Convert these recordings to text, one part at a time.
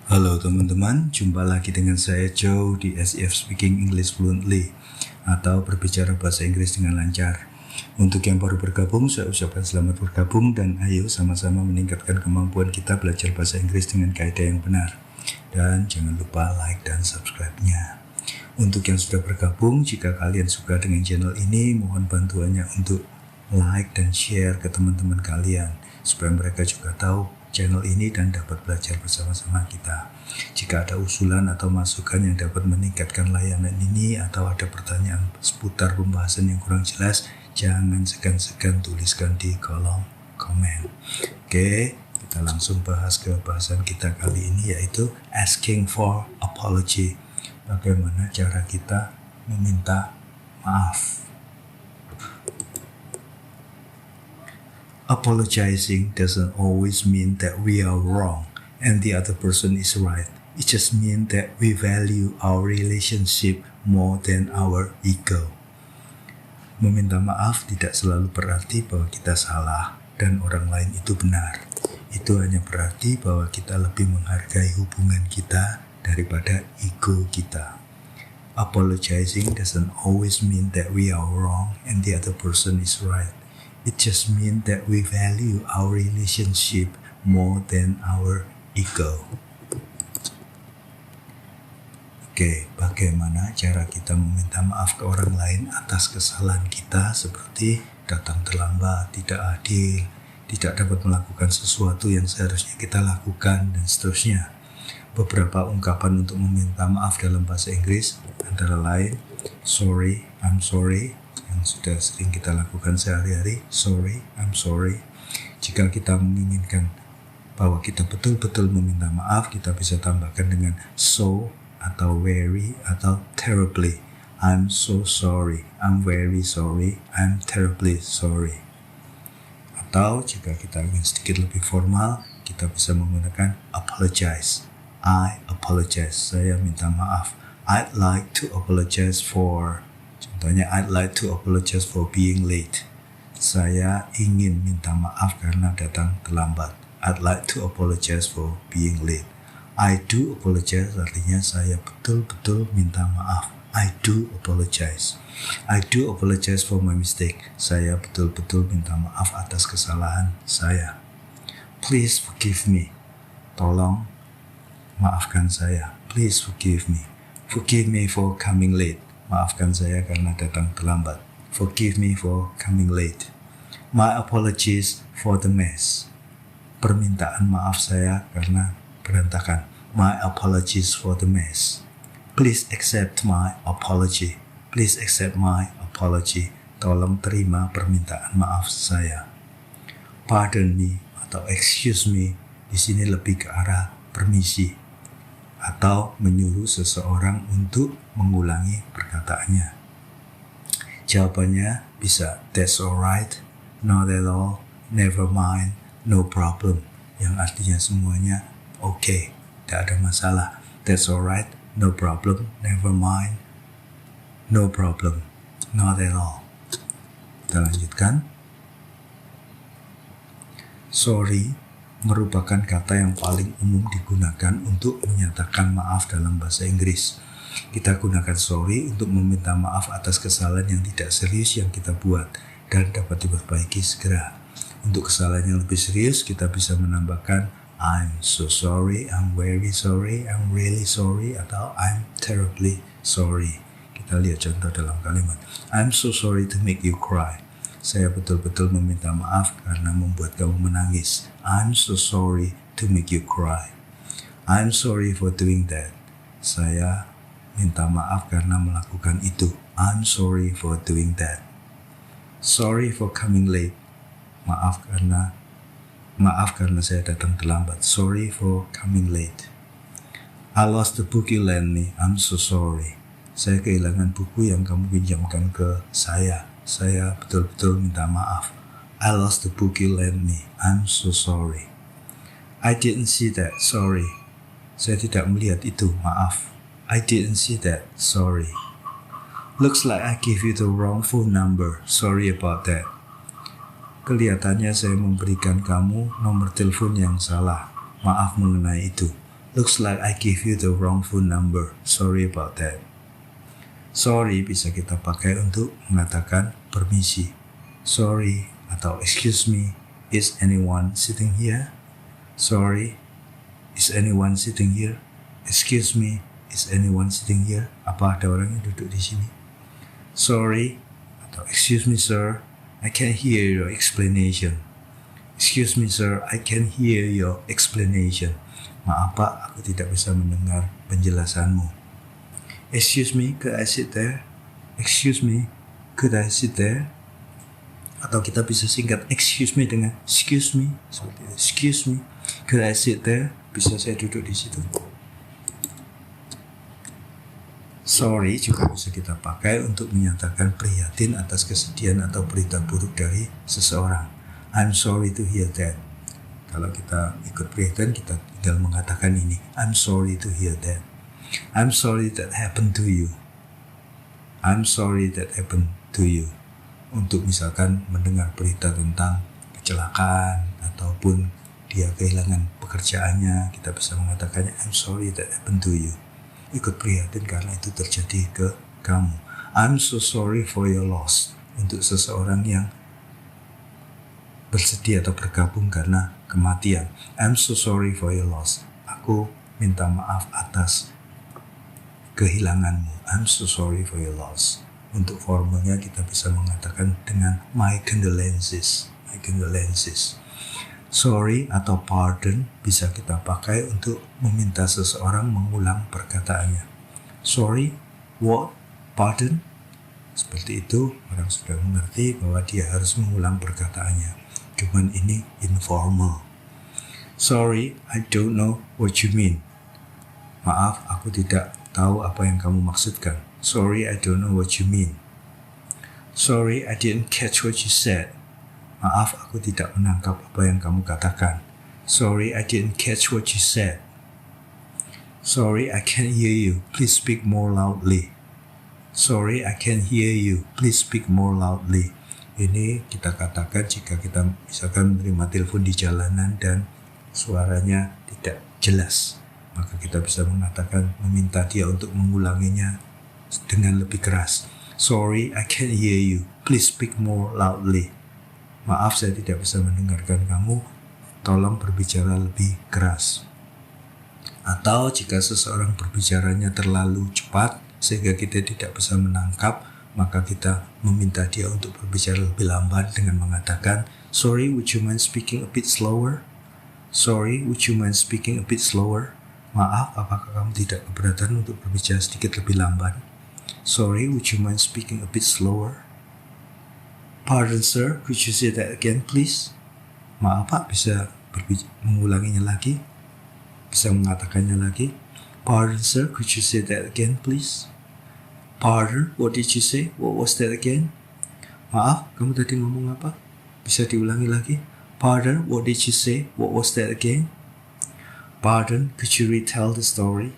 Halo teman-teman, jumpa lagi dengan saya Joe di SEF Speaking English Fluently atau berbicara bahasa Inggris dengan lancar. Untuk yang baru bergabung, saya ucapkan selamat bergabung dan ayo sama-sama meningkatkan kemampuan kita belajar bahasa Inggris dengan kaidah yang benar. Dan jangan lupa like dan subscribe-nya. Untuk yang sudah bergabung, jika kalian suka dengan channel ini, mohon bantuannya untuk like dan share ke teman-teman kalian supaya mereka juga tahu channel ini dan dapat belajar bersama-sama kita. Jika ada usulan atau masukan yang dapat meningkatkan layanan ini atau ada pertanyaan seputar pembahasan yang kurang jelas, jangan segan-segan tuliskan di kolom komen. Oke, kita langsung bahas ke bahasan kita kali ini, yaitu asking for apology. Bagaimana cara kita meminta maaf. Apologizing doesn't always mean that we are wrong and the other person is right. It just means that we value our relationship more than our ego. Meminta maaf tidak selalu berarti bahwa kita salah dan orang lain itu benar. Itu hanya berarti bahwa kita lebih menghargai hubungan kita daripada ego kita. Apologizing doesn't always mean that we are wrong and the other person is right. It just means that we value our relationship more than our ego. Oke, bagaimana cara kita meminta maaf ke orang lain atas kesalahan kita seperti datang terlambat, tidak adil, tidak dapat melakukan sesuatu yang seharusnya kita lakukan, dan seterusnya. Beberapa ungkapan untuk meminta maaf dalam bahasa Inggris antara lain sorry, I'm sorry, yang sudah sering kita lakukan sehari-hari, sorry, I'm sorry. Jika kita menginginkan bahwa kita betul-betul meminta maaf, kita bisa tambahkan dengan so atau very atau terribly. I'm so sorry, I'm very sorry, I'm terribly sorry. Atau jika kita ingin sedikit lebih formal, kita bisa menggunakan apologize. I apologize, saya minta maaf. I'd like to apologize for, contohnya, I'd like to apologize for being late. Saya ingin minta maaf karena datang terlambat. I'd like to apologize for being late. I do apologize artinya saya betul-betul minta maaf. I do apologize. I do apologize for my mistake. Saya betul-betul minta maaf atas kesalahan saya. Please forgive me. Tolong maafkan saya. Please forgive me. Forgive me for coming late. Maafkan saya karena datang terlambat. Forgive me for coming late. My apologies for the mess. Permintaan maaf saya karena berantakan. My apologies for the mess. Please accept my apology. Please accept my apology. Tolong terima permintaan maaf saya. Pardon me atau excuse me di sini lebih ke arah permisi atau menyuruh seseorang untuk mengulangi perkataannya. Jawabannya bisa that's alright, not at all, never mind, no problem, yang artinya semuanya okay, tidak ada masalah. That's alright, no problem, never mind, no problem, not at all. Kita lanjutkan. Sorry merupakan kata yang paling umum digunakan untuk menyatakan maaf dalam bahasa Inggris. Kita gunakan sorry untuk meminta maaf atas kesalahan yang tidak serius yang kita buat dan dapat diperbaiki segera. Untuk kesalahan yang lebih serius, kita bisa menambahkan I'm so sorry, I'm very sorry, I'm really sorry, atau I'm terribly sorry. Kita lihat contoh dalam kalimat. I'm so sorry to make you cry. Saya betul-betul meminta maaf karena membuat kamu menangis. I'm so sorry to make you cry. I'm sorry for doing that. Saya minta maaf karena melakukan itu. I'm sorry for doing that. Sorry for coming late. Maaf karena saya datang terlambat. Sorry for coming late. I lost the book you lent me. I'm so sorry. Saya kehilangan buku yang kamu pinjamkan ke saya. Saya betul-betul minta maaf. I lost the book you lent me. I'm so sorry. I didn't see that. Sorry. Saya tidak melihat itu. Maaf. I didn't see that. Sorry. Looks like I gave you the wrong phone number. Sorry about that. Kelihatannya saya memberikan kamu nomor telepon yang salah. Maaf mengenai itu. Looks like I gave you the wrong phone number. Sorry about that. Sorry bisa kita pakai untuk mengatakan permisi. Sorry atau excuse me, is anyone sitting here? Sorry, is anyone sitting here? Excuse me, is anyone sitting here? Apa ada orang yang duduk di sini? Sorry atau excuse me sir, I can't hear your explanation. Excuse me sir, I can't hear your explanation. Maaf Pak, aku tidak bisa mendengar penjelasanmu. Excuse me, could I sit there? Excuse me, could I sit there? Atau kita bisa singkat excuse me dengan excuse me. Seperti itu. Excuse me, could I sit there? Bisa saya duduk di situ? Sorry juga bisa kita pakai untuk menyatakan prihatin atas kesedihan atau berita buruk dari seseorang. I'm sorry to hear that. Kalau kita ikut prihatin, kita tinggal mengatakan ini. I'm sorry to hear that. I'm sorry that happened to you. I'm sorry that happened to you. Untuk misalkan mendengar berita tentang kecelakaan ataupun dia kehilangan pekerjaannya, kita bisa mengatakannya I'm sorry that happened to you. Ikut prihatin karena itu terjadi ke kamu. I'm so sorry for your loss. Untuk seseorang yang bersedih atau bergabung karena kematian. I'm so sorry for your loss. Aku minta maaf atas kehilanganmu. I'm so sorry for your loss. Untuk formalnya kita bisa mengatakan dengan my condolences. My condolences. Sorry atau pardon bisa kita pakai untuk meminta seseorang mengulang perkataannya. Sorry, what, pardon. Seperti itu, orang sudah mengerti bahwa dia harus mengulang perkataannya. Cuman ini informal. Sorry, I don't know what you mean. Maaf, aku tidak tahu apa yang kamu maksudkan. Sorry, I don't know what you mean. Sorry, I didn't catch what you said. Maaf, aku tidak menangkap apa yang kamu katakan. Sorry, I didn't catch what you said. Sorry, I can't hear you. Please speak more loudly. Sorry, I can't hear you. Please speak more loudly. Ini kita katakan jika kita misalkan menerima telepon di jalanan dan suaranya tidak jelas. Maka kita bisa mengatakan, meminta dia untuk mengulanginya dengan lebih keras. Sorry, I can't hear you. Please speak more loudly. Maaf, saya tidak bisa mendengarkan kamu. Tolong berbicara lebih keras. Atau jika seseorang berbicaranya terlalu cepat sehingga kita tidak bisa menangkap, maka kita meminta dia untuk berbicara lebih lambat dengan mengatakan, sorry, would you mind speaking a bit slower? Sorry, would you mind speaking a bit slower? Maaf, apakah kamu tidak keberatan untuk berbicara sedikit lebih lambat? Sorry, would you mind speaking a bit slower? Pardon sir, could you say that again please? Maaf Pak, bisa mengulanginya lagi? Bisa mengatakannya lagi? Pardon sir, could you say that again please? Pardon, what did you say? What was that again? Maaf, kamu tadi ngomong apa? Bisa diulangi lagi? Pardon, what did you say? What was that again? Pardon, could you retell the story?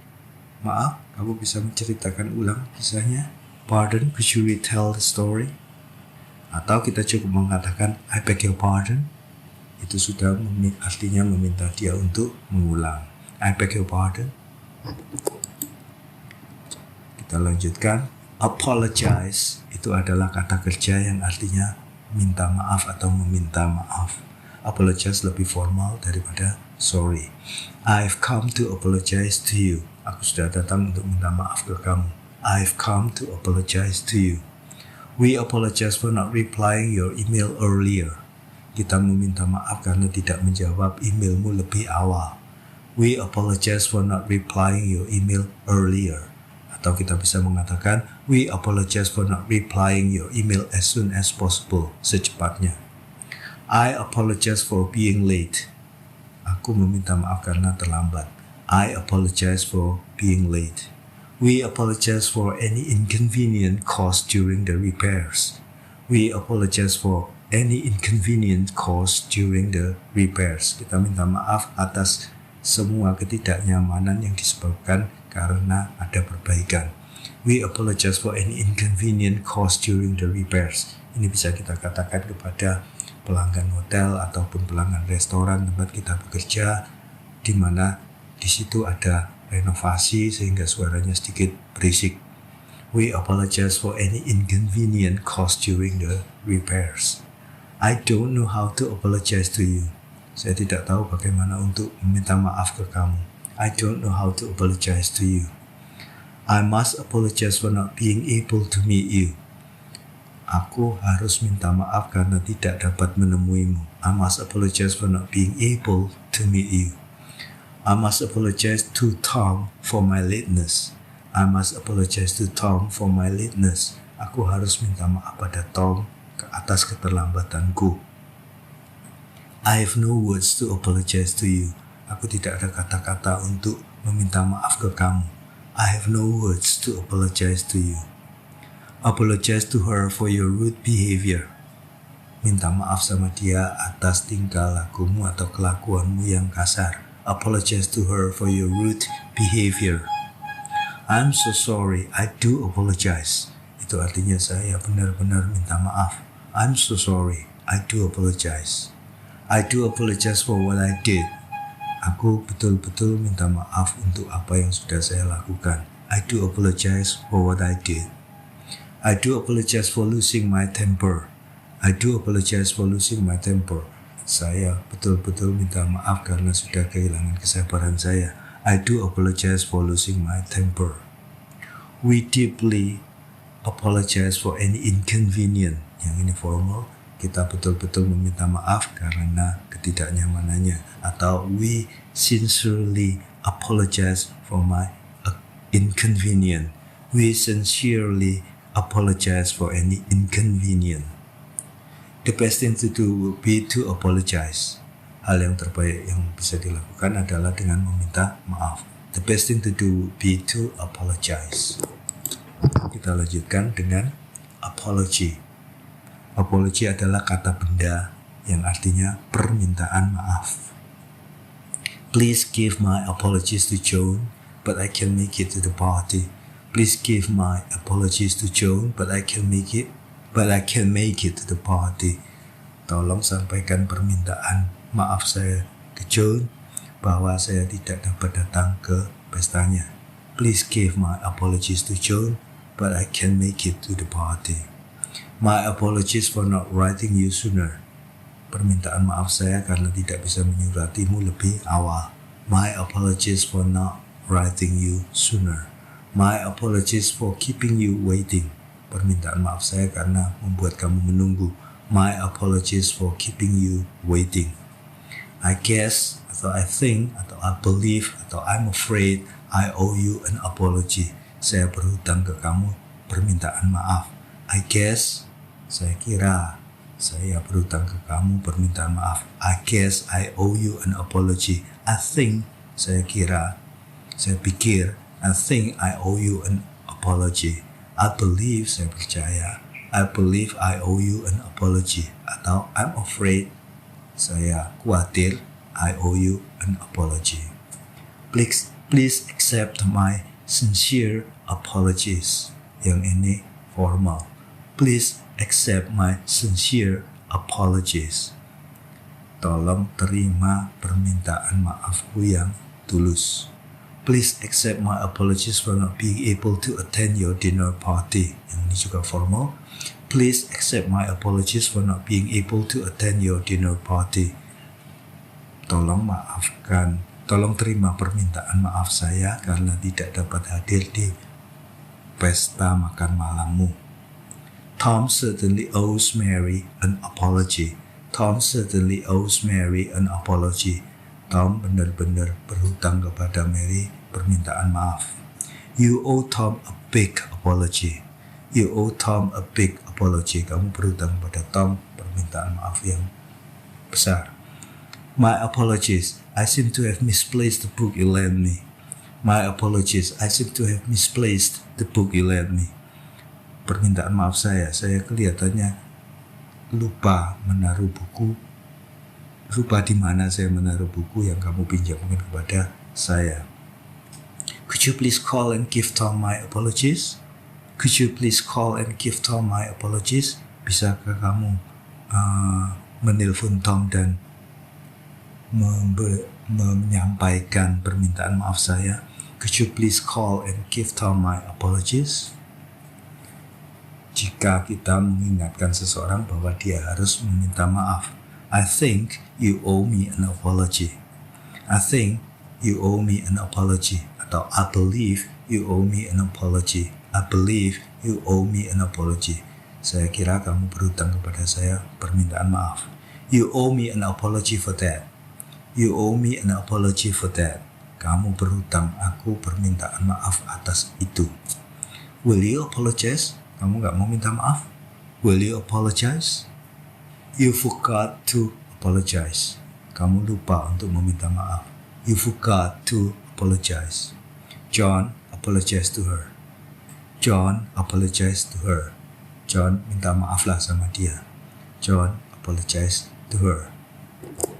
Maaf, kamu bisa menceritakan ulang kisahnya? Pardon, could you retell the story? Atau kita cukup mengatakan, I beg your pardon. Itu sudah artinya meminta dia untuk mengulang. I beg your pardon. Kita lanjutkan. Apologize itu adalah kata kerja yang artinya minta maaf atau meminta maaf. Apologize lebih formal daripada sorry. I've come to apologize to you. Aku sudah datang untuk minta maaf ke kamu. I've come to apologize to you. We apologize for not replying your email earlier. Kita meminta maaf karena tidak menjawab emailmu lebih awal. We apologize for not replying your email earlier. Atau kita bisa mengatakan, we apologize for not replying your email as soon as possible, secepatnya. I apologize for being late. Aku meminta maaf karena terlambat. I apologize for being late. We apologize for any inconvenience caused during the repairs. We apologize for any inconvenience caused during the repairs. Kita minta maaf atas semua ketidaknyamanan yang disebabkan karena ada perbaikan. We apologize for any inconvenience caused during the repairs. Ini bisa kita katakan kepada pelanggan hotel ataupun pelanggan restoran tempat kita bekerja, di mana Di situ ada renovasi sehingga suaranya sedikit berisik. We apologize for any inconvenience caused during the repairs. I don't know how to apologize to you. Saya tidak tahu bagaimana untuk meminta maaf ke kamu. I don't know how to apologize to you. I must apologize for not being able to meet you. Aku harus minta maaf karena tidak dapat menemuimu. I must apologize for not being able to meet you. I must apologize to Tom for my lateness. I must apologize to Tom for my lateness. Aku harus minta maaf pada Tom atas keterlambatanku. I have no words to apologize to you. Aku tidak ada kata-kata untuk meminta maaf ke kamu. I have no words to apologize to you. Apologize to her for your rude behavior. Minta maaf sama dia atas tingkah lakumu atau kelakuanmu yang kasar. Apologize to her for your rude behavior. I'm so sorry, I do apologize. Itu artinya saya benar-benar minta maaf. I'm so sorry, I do apologize. I do apologize for what I did. Aku betul-betul minta maaf untuk apa yang sudah saya lakukan. I do apologize for what I did. I do apologize for losing my temper. I do apologize for losing my temper. Saya betul-betul minta maaf karena sudah kehilangan kesabaran saya. I do apologize for losing my temper. We deeply apologize for any inconvenience. Yang ini formal. Kita betul-betul meminta maaf karena ketidaknyamanannya. Atau we sincerely apologize for my inconvenience. We sincerely apologize for any inconvenience. The best thing to do will be to apologize. Hal yang terbaik yang bisa dilakukan adalah dengan meminta maaf. The best thing to do will be to apologize. Kita lanjutkan dengan apology. Apology adalah kata benda yang artinya permintaan maaf. Please give my apologies to Joan, but I can make it to the party. Please give my apologies to Joan, but I can make it to the party. Tolong sampaikan permintaan maaf saya ke Joan bahwa saya tidak dapat datang ke pestanya. Please give my apologies to Joan, but I can make it to the party. My apologies for not writing you sooner. Permintaan maaf saya karena tidak bisa menyuratimu lebih awal. My apologies for not writing you sooner. My apologies for keeping you waiting. Permintaan maaf saya karena membuat kamu menunggu. My apologies for keeping you waiting. I guess, atau I think, atau I believe, atau I'm afraid I owe you an apology. Saya berhutang ke kamu permintaan maaf. I guess, saya kira, saya berhutang ke kamu permintaan maaf. I guess I owe you an apology. I think, saya kira, saya pikir, I think I owe you an apology. I believe, saya percaya. I believe I owe you an apology. Atau I'm afraid, saya khawatir, I owe you an apology. Please accept my sincere apologies. Yang ini formal. Please accept my sincere apologies. Tolong terima permintaan maafku yang tulus. Please accept my apologies for not being able to attend your dinner party. Yang ini juga formal. Please accept my apologies for not being able to attend your dinner party. Tolong terima permintaan maaf saya karena tidak dapat hadir di pesta makan malammu. Tom certainly owes Mary an apology. Tom certainly owes Mary an apology. Tom benar-benar berhutang kepada Mary permintaan maaf. You owe Tom a big apology. You owe Tom a big apology. Kamu berhutang kepada Tom permintaan maaf yang besar. My apologies. I seem to have misplaced the book you lent me. My apologies. I seem to have misplaced the book you lent me. Permintaan maaf saya kelihatannya lupa menaruh buku. Lupa di mana saya menaruh buku yang kamu pinjamkan kepada saya. Could you please call and give Tom my apologies? Could you please call and give Tom my apologies? Bisakah kamu menelpon Tom dan menyampaikan permintaan maaf saya? Could you please call and give Tom my apologies? Jika kita mengingatkan seseorang bahwa dia harus meminta maaf, I think you owe me an apology. I think you owe me an apology. Atau I believe you owe me an apology. I believe you owe me an apology. Saya kira kamu berhutang kepada saya permintaan maaf. You owe me an apology for that. You owe me an apology for that. Kamu berhutang aku permintaan maaf atas itu. Will you apologize? Kamu gak mau minta maaf? Will you apologize? You forgot to apologize. Kamu lupa untuk meminta maaf. You forgot to apologize. John apologized to her. John apologized to her. John minta maaflah sama dia. John apologized to her.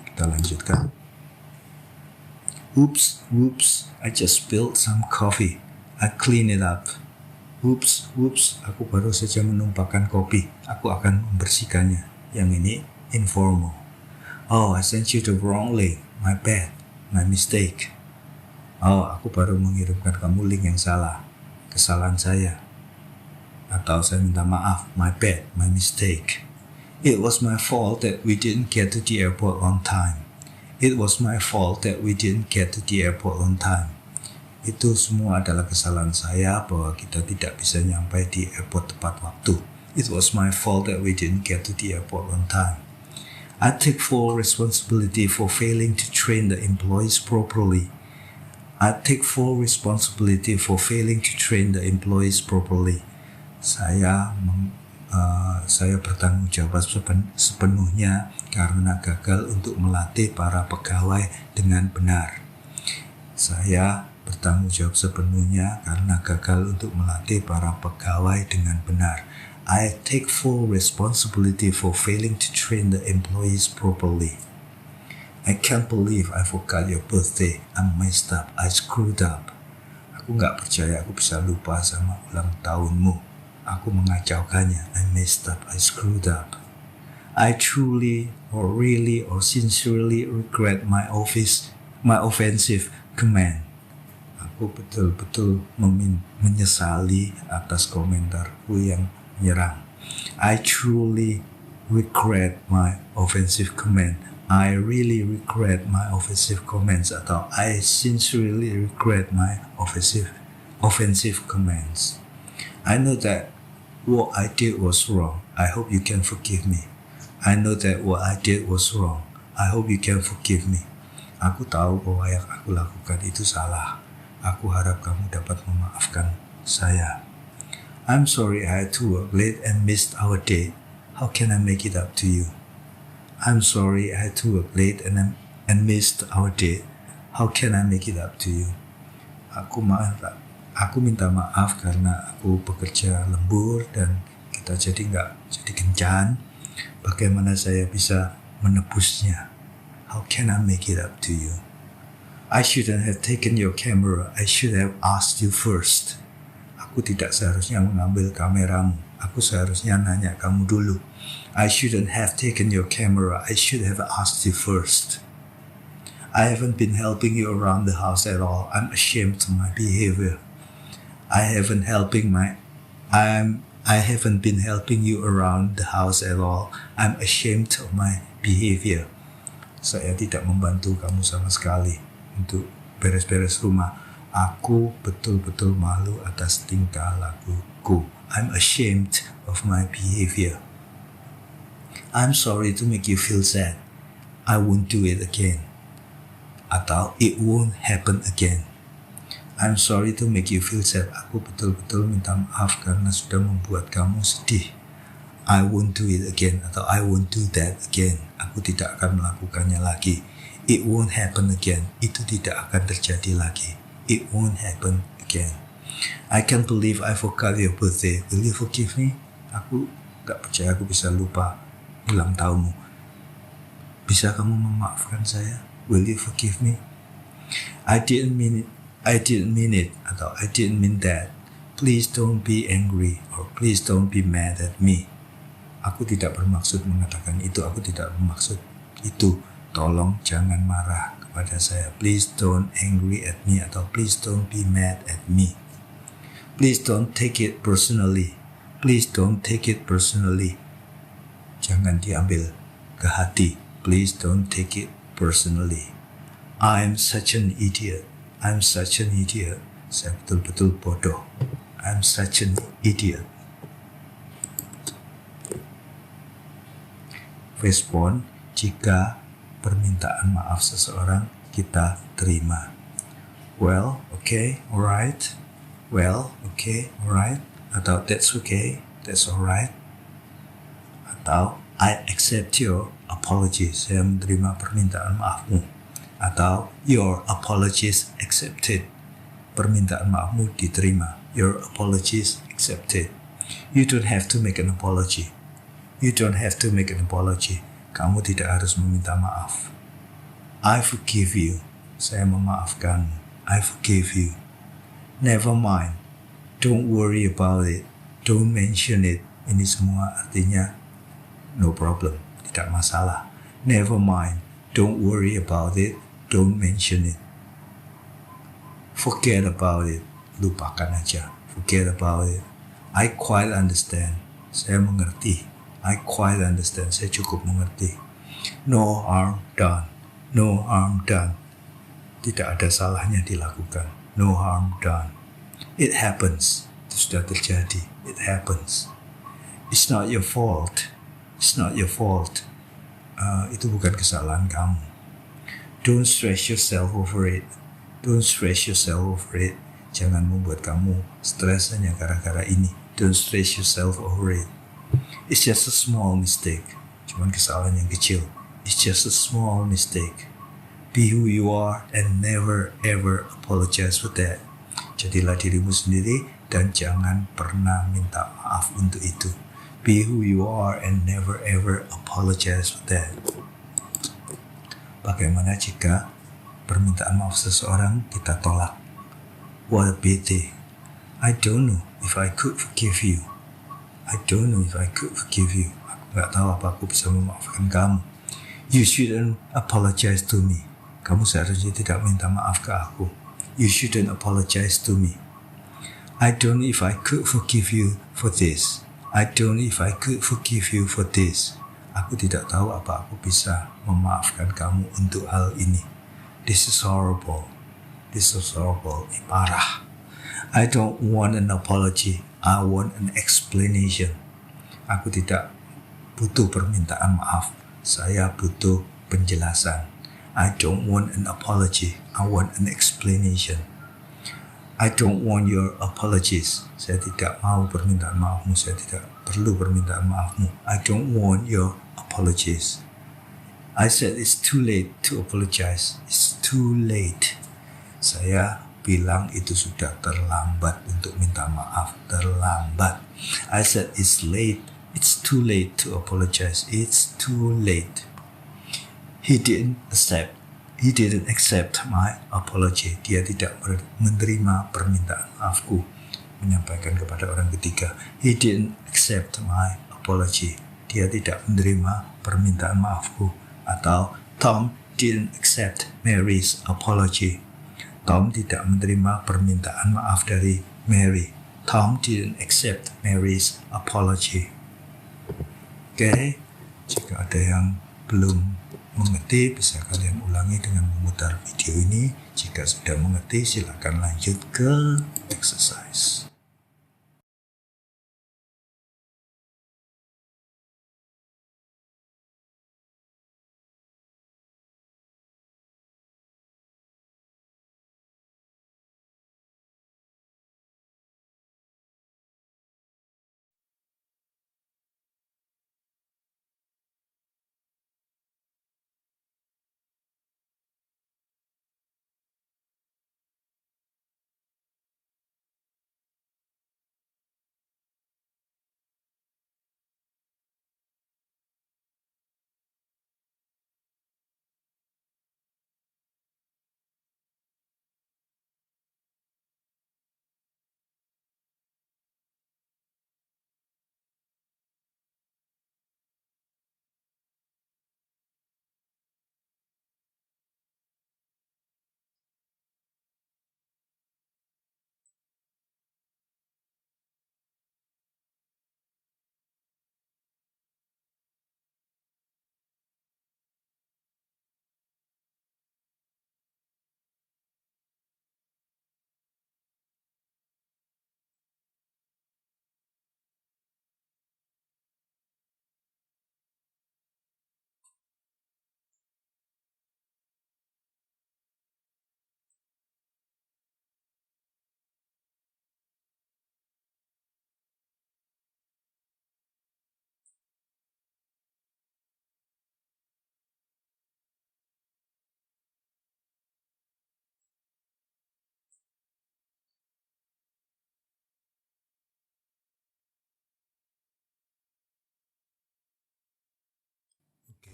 Kita lanjutkan. Oops, whoops, I just spilled some coffee. I clean it up. Oops, whoops, aku baru saja menumpahkan kopi. Aku akan membersihkannya. Yang ini informal. Oh, I sent you the wrong link. My bad. My mistake. Oh, aku baru mengirimkan kamu link yang salah. Kesalahan saya. Atau saya minta maaf. My bad. My mistake. It was my fault that we didn't get to the airport on time. It was my fault that we didn't get to the airport on time. Itu semua adalah kesalahan saya bahwa kita tidak bisa nyampai di airport tepat waktu. It was my fault that we didn't get to the airport on time. I take full responsibility for failing to train the employees properly. I take full responsibility for failing to train the employees properly. Saya bertanggung jawab sepenuhnya karena gagal untuk melatih para pegawai dengan benar. Saya bertanggung jawab sepenuhnya karena gagal untuk melatih para pegawai dengan benar. I take full responsibility for failing to train the employees properly. I can't believe I forgot your birthday. I messed up. I screwed up. Aku gak percaya aku bisa lupa sama ulang tahunmu. Aku mengacaukannya. I messed up. I screwed up. I truly or really or sincerely regret my offensive command. Aku betul-betul menyesali atas komentarku yang menyerang. I truly regret my offensive comment. I really regret my offensive comments. Atau I sincerely regret my offensive comments. I know that what I did was wrong. I hope you can forgive me. I know that what I did was wrong. I hope you can forgive me. Aku tahu bahwa yang aku lakukan itu salah. Aku harap kamu dapat memaafkan saya. I'm sorry I had to work late and missed our date. How can I make it up to you? I'm sorry I had to work late and missed our date. How can I make it up to you? Aku minta maaf karena aku bekerja lembur dan kita jadi kencan. Bagaimana saya bisa menebusnya? How can I make it up to you? I shouldn't have taken your camera. I should have asked you first. Aku tidak seharusnya mengambil kameramu. Aku seharusnya nanya kamu dulu. I shouldn't have taken your camera. I should have asked you first. I haven't been helping you around the house at all. I'm ashamed of my behavior. I haven't been helping you around the house at all. I'm ashamed of my behavior. Saya tidak membantu kamu sama sekali untuk beres-beres rumah. Aku betul-betul malu atas tingkah lakuku. I'm ashamed of my behavior. I'm sorry to make you feel sad. I won't do it again. Atau it won't happen again. I'm sorry to make you feel sad. Aku betul-betul minta maaf karena sudah membuat kamu sedih. I won't do it again. Atau I won't do that again. Aku tidak akan melakukannya lagi. It won't happen again. Itu tidak akan terjadi lagi. It won't happen again. I can't believe I forgot your birthday. Will you forgive me? Aku gak percaya aku bisa lupa ulang tahunmu. Bisa kamu memaafkan saya? Will you forgive me? I didn't mean it. Atau I didn't mean that. Please don't be angry. Or please don't be mad at me. Aku tidak bermaksud mengatakan itu. Aku tidak bermaksud itu. tolong jangan marah kepada saya. Please don't angry at me atau please don't be mad at me. Please don't take it personally. Please don't take it personally. Jangan diambil ke hati. Please don't take it personally. I'm such an idiot. I'm such an idiot. Saya betul-betul bodoh. I'm such an idiot. Respon jika permintaan maaf seseorang kita terima. Well, okay, alright. Well, okay, alright. Atau that's okay, that's alright. Atau I accept your apology. Saya menerima permintaan maafmu. Atau your apologies accepted. Permintaan maafmu diterima. Your apologies accepted. You don't have to make an apology. You don't have to make an apology. Kamu tidak harus meminta maaf. I forgive you. Saya memaafkanmu. I forgive you. Never mind. Don't worry about it. Don't mention it. Ini semua artinya no problem. Tidak masalah. Never mind. Don't worry about it. Don't mention it. Forget about it. Lupakan aja. Forget about it. I quite understand. Saya mengerti. I quite understand. Saya cukup mengerti. No harm done. No harm done. Tidak ada salahnya dilakukan. No harm done. It happens. Itu sudah terjadi. It happens. It's not your fault. It's not your fault. Itu bukan kesalahan kamu. Don't stress yourself over it. Don't stress yourself over it. Jangan membuat kamu stres hanya gara-gara ini. Don't stress yourself over it. It's just a small mistake. Cuman kesalahan yang kecil. It's just a small mistake. Be who you are and never ever apologize for that. Jadilah dirimu sendiri dan jangan pernah minta maaf untuk itu. Be who you are and never ever apologize for that. Bagaimana jika permintaan maaf seseorang kita tolak? What a pity. I don't know if I could forgive you. I don't know if I could forgive you. Aku gak tahu apa aku bisa memaafkan kamu. You shouldn't apologize to me. Kamu seharusnya tidak minta maaf ke aku. You shouldn't apologize to me. I don't know if I could forgive you for this. I don't know if I could forgive you for this. Aku tidak tahu apa aku bisa memaafkan kamu untuk hal ini. This is horrible. This is horrible. Ini parah. I don't want an apology. I want an explanation. Aku tidak butuh permintaan maaf. Saya butuh penjelasan. I don't want an apology. I want an explanation. I don't want your apologies. Saya tidak mau permintaan maafmu. Saya tidak perlu permintaan maafmu. I don't want your apologies. I said it's too late to apologize. It's too late. Saya bilang itu sudah terlambat untuk minta maaf. Terlambat. I said it's late. It's too late to apologize. It's too late. He didn't accept my apology. Dia tidak menerima permintaan maafku. Menyampaikan kepada orang ketiga. He didn't accept my apology. Dia tidak menerima permintaan maafku. Atau Tom didn't accept Mary's apology. Tom tidak menerima permintaan maaf dari Mary. Tom didn't accept Mary's apology. Oke, jika ada yang belum mengerti, bisa kalian ulangi dengan memutar video ini. Jika sudah mengerti, silakan lanjut ke exercise.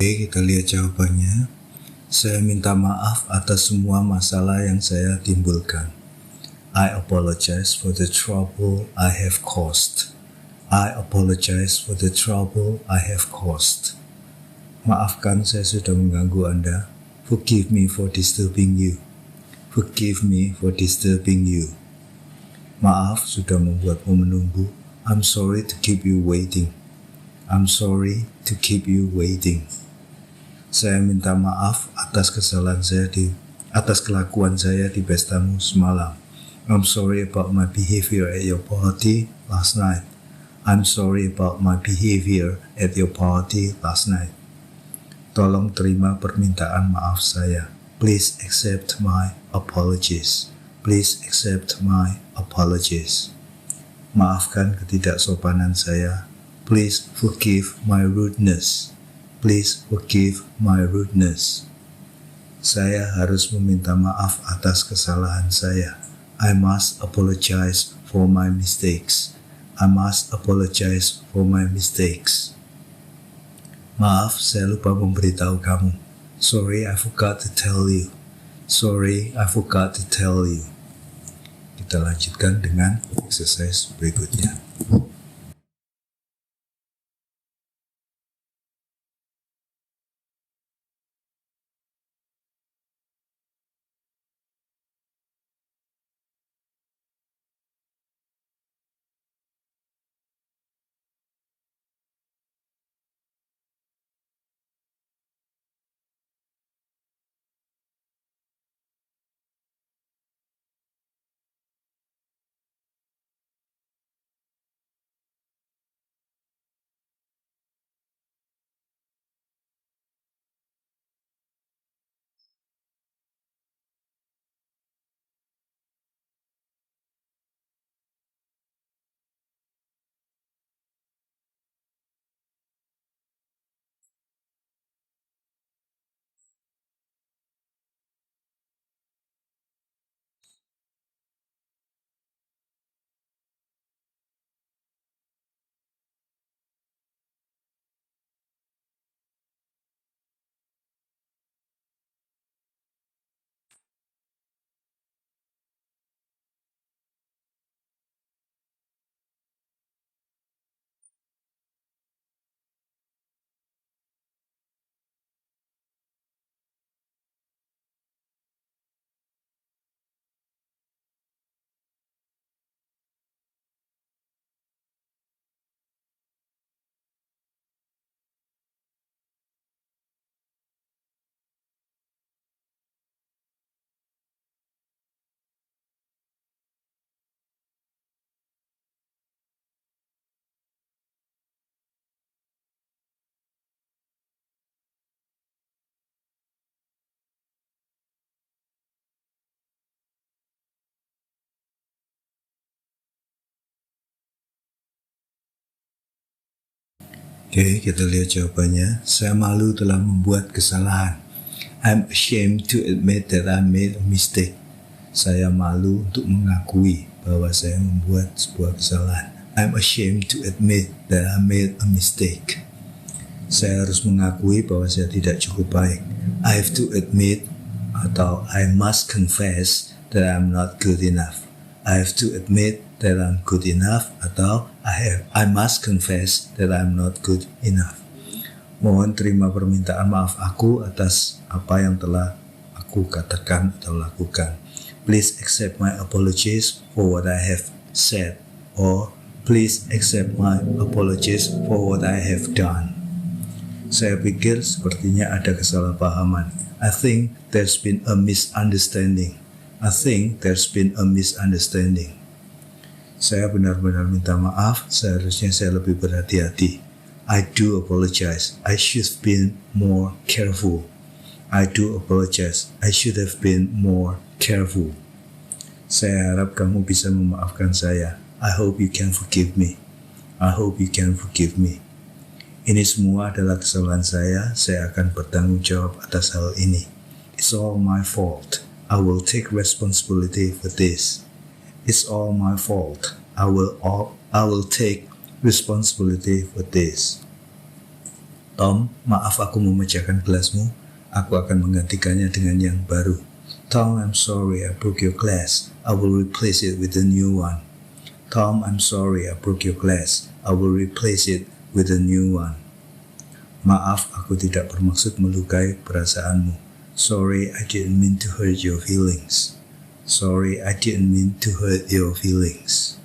Oke, kita lihat jawabannya. Saya minta maaf atas semua masalah yang saya timbulkan. I apologize for the trouble I have caused. I apologize for the trouble I have caused. Maafkan saya sudah mengganggu Anda. Forgive me for disturbing you. Forgive me for disturbing you. Maaf sudah membuatmu menunggu. I'm sorry to keep you waiting. I'm sorry to keep you waiting. Saya minta maaf atas atas kelakuan saya di pestamu semalam. I'm sorry about my behavior at your party last night. I'm sorry about my behavior at your party last night. Tolong terima permintaan maaf saya. Please accept my apologies. Please accept my apologies. Maafkan ketidaksopanan saya. Please forgive my rudeness. Please forgive my rudeness. Saya harus meminta maaf atas kesalahan saya. I must apologize for my mistakes. I must apologize for my mistakes. Maaf, saya lupa memberitahu kamu. Sorry, I forgot to tell you. Sorry, I forgot to tell you. Kita lanjutkan dengan exercise berikutnya. Oke, kita lihat jawabannya. Saya malu telah membuat kesalahan. I'm ashamed to admit that I made a mistake. Saya malu untuk mengakui bahwa saya membuat sebuah kesalahan. I'm ashamed to admit that I made a mistake. Saya harus mengakui bahwa saya tidak cukup baik. I have to admit atau I must confess that I'm not good enough. I have to admit that I'm good enough atau I must confess that I'm not good enough. Mohon terima permintaan maaf aku atas apa yang telah aku katakan atau lakukan. Please accept my apologies for what I have said, or please accept my apologies for what I have done. Saya pikir sepertinya ada kesalahpahaman. I think there's been a misunderstanding. I think there's been a misunderstanding. Saya benar-benar minta maaf, seharusnya saya lebih berhati-hati. I do apologize. I should have been more careful. I do apologize. I should have been more careful. Saya harap kamu bisa memaafkan saya. I hope you can forgive me. I hope you can forgive me. Ini semua adalah kesalahan saya akan bertanggung jawab atas hal ini. It's all my fault. I will take responsibility for this. It's all my fault. I will take responsibility for this. Tom, maaf aku memecahkan gelasmu. Aku akan menggantikannya dengan yang baru. Tom, I'm sorry I broke your glass. I will replace it with a new one. Tom, I'm sorry I broke your glass. I will replace it with a new one. Maaf, aku tidak bermaksud melukai perasaanmu. Sorry, I didn't mean to hurt your feelings. Sorry, I didn't mean to hurt your feelings.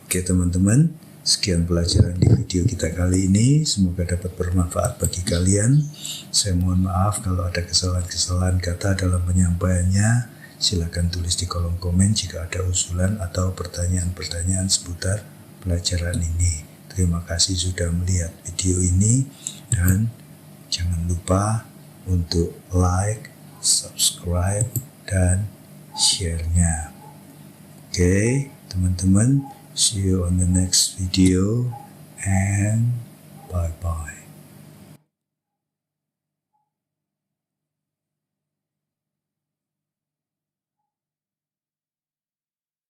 Oke teman-teman, sekian pelajaran di video kita kali ini. Semoga dapat bermanfaat bagi kalian. Saya mohon maaf kalau ada kesalahan-kesalahan kata dalam penyampaiannya. Silakan tulis di kolom komen jika ada usulan atau pertanyaan-pertanyaan seputar pelajaran ini. Terima kasih sudah melihat video ini dan jangan lupa untuk like, subscribe, dan share-nya. Oke, teman-teman, see you on the next video and bye-bye.